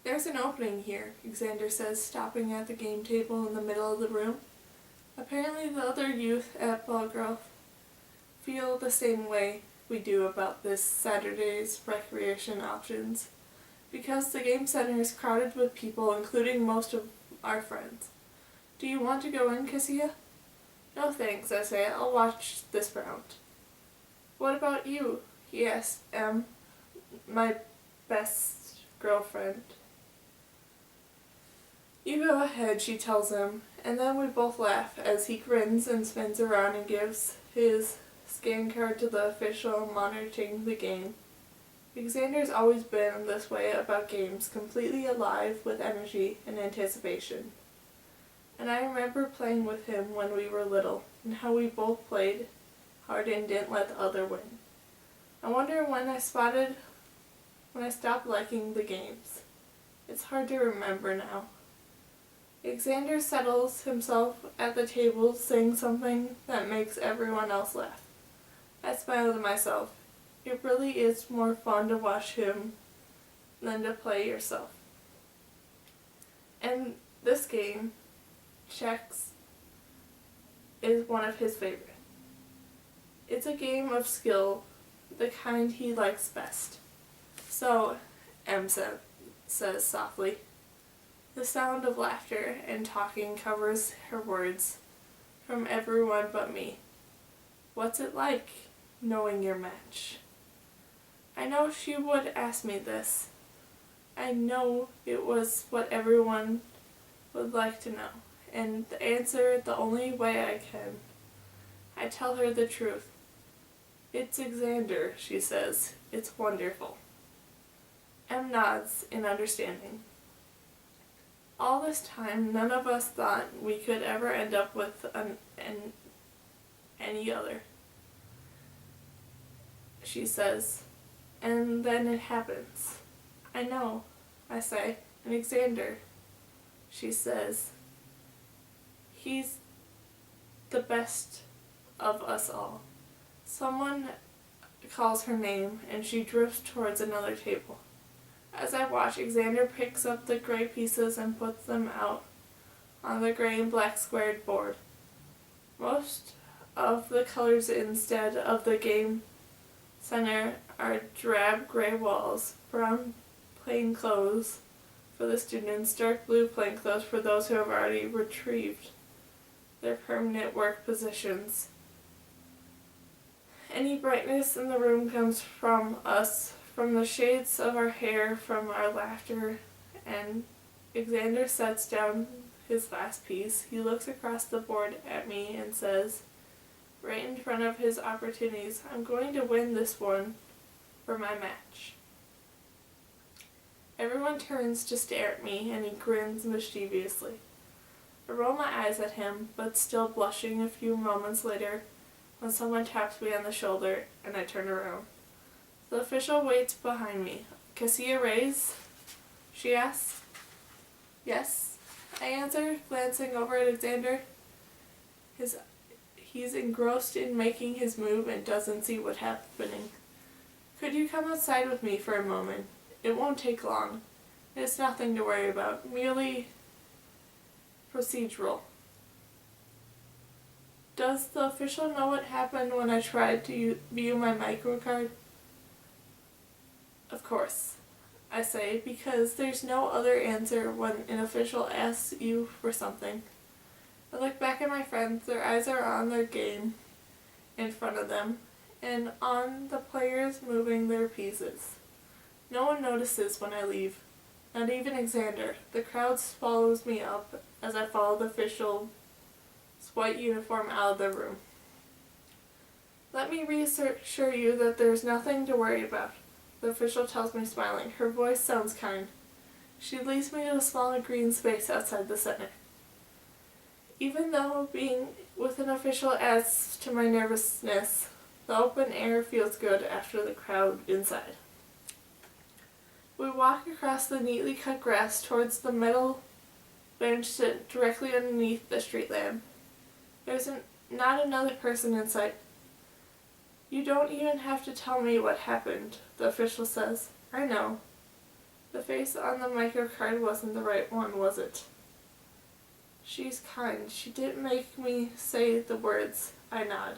There's an opening here, Xander says, stopping at the game table in the middle of the room. Apparently the other youth at Ballgrove feel the same way we do about this Saturday's recreation options, because the game center is crowded with people, including most of our friends. Do you want to go in, Cassia? No thanks, I say. I'll watch this round. What about you? He asks my best girlfriend. You go ahead, she tells him, and then we both laugh as he grins and spins around and gives his scan card to the official monitoring the game. Xander's always been this way about games, completely alive with energy and anticipation. And I remember playing with him when we were little, and how we both played hard and didn't let the other win. I wonder when I stopped liking the games. It's hard to remember now. Xander settles himself at the table, saying something that makes everyone else laugh. I smile to myself. It really is more fun to watch him than to play yourself. And this game, Checks, is one of his favorite. It's a game of skill, the kind he likes best. So, says softly. The sound of laughter and talking covers her words from everyone but me. What's it like, knowing your match? I know she would ask me this. I know it was what everyone would like to know, and the answer the only way I can. I tell her the truth. It's Xander, she says. It's wonderful. M nods in understanding. All this time, none of us thought we could ever end up with any other, she says. And then it happens. I know, I say. And Xander, she says. He's the best of us all. Someone calls her name, and she drifts towards another table. As I watch, Xander picks up the gray pieces and puts them out on the gray and black squared board. Most of the colors instead of the game center are drab gray walls, brown plain clothes for the students, dark blue plain clothes for those who have already retrieved their permanent work positions. Any brightness in the room comes from us, from the shades of our hair, from our laughter, and Xander sets down his last piece. He looks across the board at me and says, right in front of his opportunities, I'm going to win this one for my match. Everyone turns to stare at me, and he grins mischievously. I roll my eyes at him, but still blushing a few moments later when someone taps me on the shoulder and I turn around. The official waits behind me. Cassia Reyes? She asks. Yes, I answer, glancing over at Xander. He's engrossed in making his move and doesn't see what's happening. Could you come outside with me for a moment? It won't take long. It's nothing to worry about, merely procedural. Does the official know what happened when I tried to view my microcard? Of course, I say, because there's no other answer when an official asks you for something. I look back at my friends, their eyes are on their game in front of them, and on the players moving their pieces. No one notices when I leave, not even Xander. The crowd swallows me up as I follow the official's white uniform out of the room. Let me reassure you that there's nothing to worry about, the official tells me, smiling. Her voice sounds kind. She leads me to a small green space outside the center. Even though being with an official adds to my nervousness, the open air feels good after the crowd inside. We walk across the neatly cut grass towards the metal bench directly underneath the street lamp. There's not another person in sight. You don't even have to tell me what happened, the official says. I know. The face on the microcard wasn't the right one, was it? She's kind. She didn't make me say the words. I nod.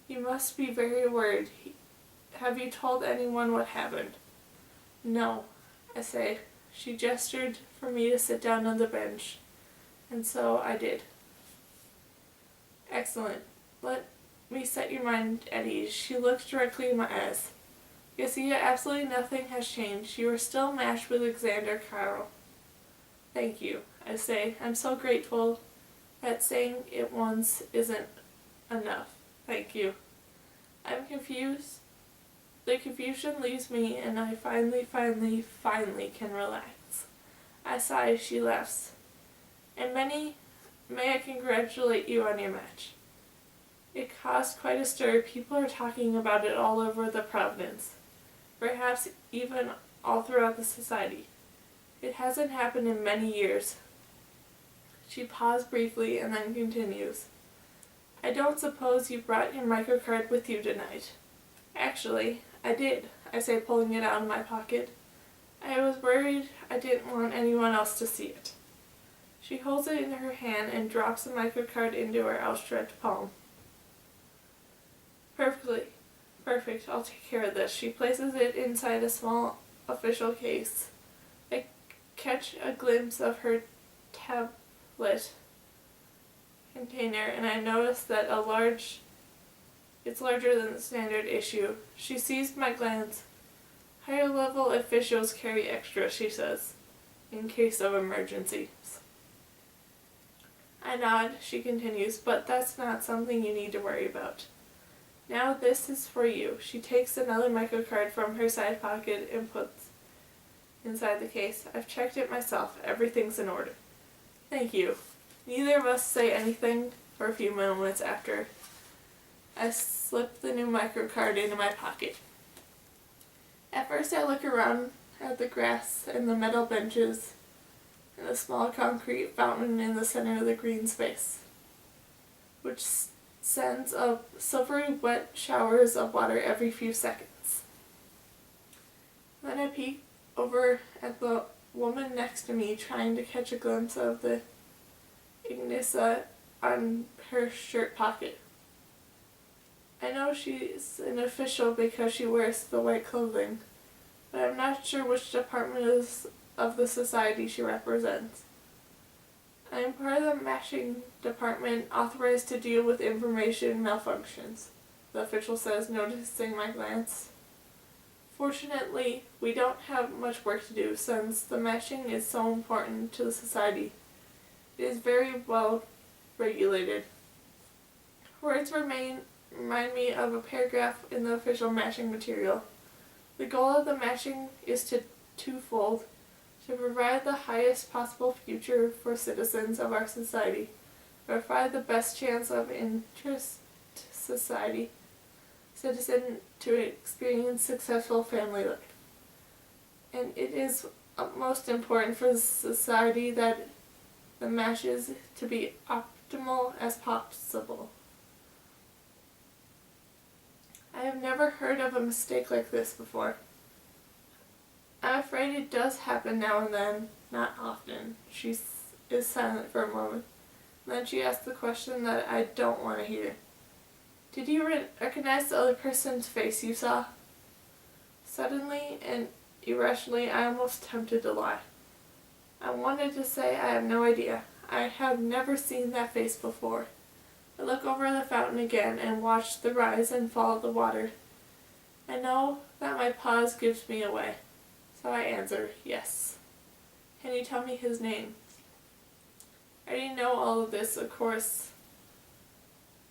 You must be very worried. Have you told anyone what happened? No, I say. She gestured for me to sit down on the bench, and so I did. Excellent. Let me set your mind at ease. She looked directly in my eyes. You see, absolutely nothing has changed. You are still matched with Alexander Carl. Thank you, I say. I'm so grateful that saying it once isn't enough. Thank you. I'm confused. The confusion leaves me, and I finally can relax. I sigh as she laughs. And may I congratulate you on your match. It caused quite a stir. People are talking about it all over the province. Perhaps even all throughout the society. It hasn't happened in many years. She paused briefly and then continues. I don't suppose you brought your microcard with you tonight. Actually, I did, I say, pulling it out of my pocket. I was worried I didn't want anyone else to see it. She holds it in her hand and drops the microcard into her outstretched palm. Perfect, I'll take care of this. She places it inside a small official case. I catch a glimpse of her tablet container, and I notice that it's larger than the standard issue. She sees my glance. Higher level officials carry extra, she says, in case of emergencies. I nod, she continues, but that's not something you need to worry about. Now this is for you. She takes another microcard from her side pocket and puts inside the case. I've checked it myself. Everything's in order. Thank you. Neither of us say anything for a few moments after I slip the new microcard into my pocket. At first I look around at the grass and the metal benches and the small concrete fountain in the center of the green space, which sends up silvery wet showers of water every few seconds. Then I peek over at the woman next to me, trying to catch a glimpse of the Ignisa on her shirt pocket. I know she's an official because she wears the white clothing, but I'm not sure which department of the society she represents. I am part of the matching department authorized to deal with information malfunctions, the official says, noticing my glance. Fortunately, we don't have much work to do since the matching is so important to the society. It is very well regulated. Words remind me of a paragraph in the official matching material. The goal of the matching is twofold: to provide the highest possible future for citizens of our society, provide the best chance of interest citizen to experience successful family life. And it is most important for the society that the match is to be optimal as possible. I have never heard of a mistake like this before. I'm afraid it does happen now and then, not often. She is silent for a moment. Then she asks the question that I don't want to hear. Did you recognize the other person's face you saw? Suddenly and irrationally, I almost tempted to lie. I wanted to say I have no idea. I have never seen that face before. I look over the fountain again and watch the rise and fall of the water. I know that my pause gives me away, so I answer, yes. Can you tell me his name? I didn't know all of this, of course.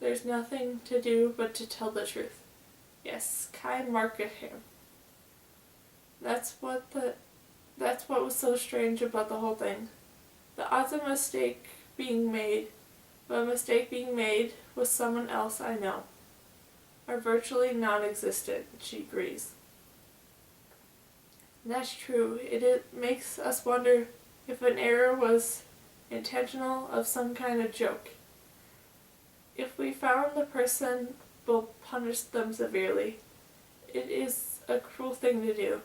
There's nothing to do but to tell the truth. Yes, Kai Markham. That's what was so strange about the whole thing. The odds of a mistake being made with someone else I know are virtually non-existent, she agrees. That's true. It makes us wonder if an error was intentional, of some kind of joke. If we found the person, we'll punish them severely. It is a cruel thing to do.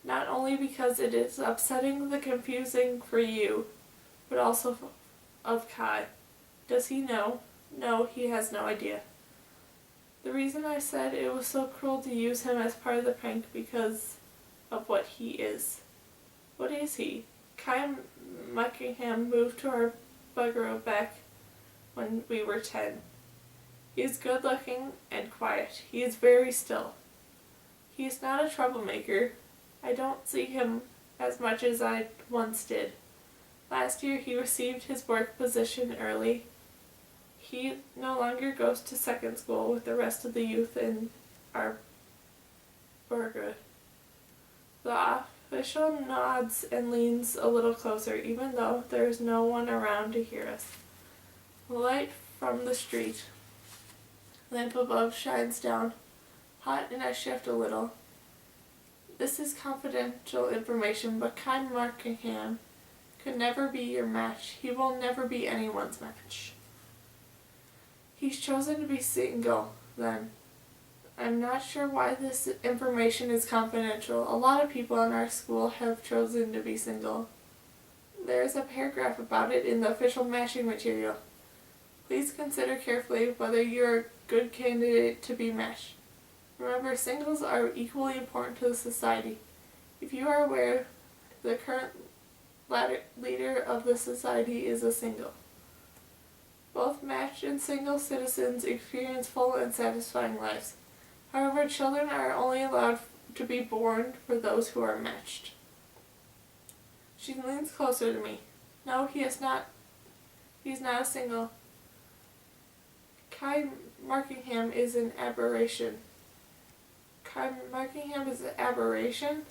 Not only because it is upsetting the confusing for you, but also of Kai. Does he know? No, he has no idea. The reason I said it was so cruel to use him as part of the prank because of what he is. What is he? Kai Muckingham moved to our bungalow back when we were 10. He is good looking and quiet. He is very still. He is not a troublemaker. I don't see him as much as I once did. Last year he received his work position early. He no longer goes to second school with the rest of the youth in our burger. The official nods and leans a little closer, even though there is no one around to hear us. The light from the street lamp above shines down, hot, and I shift a little. This is confidential information, but Kai Muckingham could never be your match. He will never be anyone's match. He's chosen to be single, then. I'm not sure why this information is confidential. A lot of people in our school have chosen to be single. There's a paragraph about it in the official matching material. Please consider carefully whether you're a good candidate to be matched. Remember, singles are equally important to the society. If you are aware, the current leader of the society is a single. Both matched and single citizens experience full and satisfying lives. However, children are only allowed to be born for those who are matched. She leans closer to me. No, he is not. He's not a single. Kai Muckingham is an aberration. Kai Muckingham is an aberration?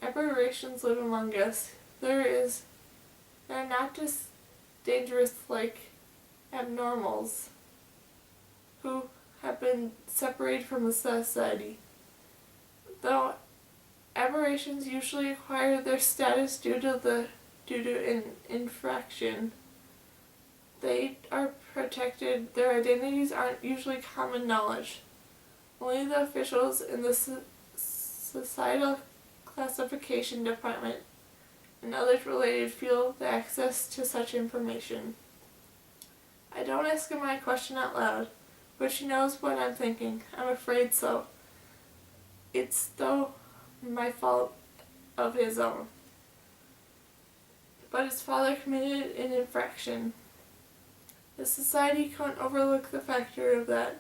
Aberrations live among us. They're not just dangerous like abnormals who have been separated from the society. Though aberrations usually acquire their status due to an infraction, they are protected. Their identities aren't usually common knowledge. Only the officials in the societal classification department and others related feel the access to such information. I don't ask him my question out loud, but she knows what I'm thinking. I'm afraid so. It's though my fault of his own. But his father committed an infraction. The society couldn't overlook the factor of that,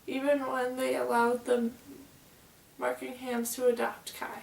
even when they allowed the Muckinghams to adopt Kai.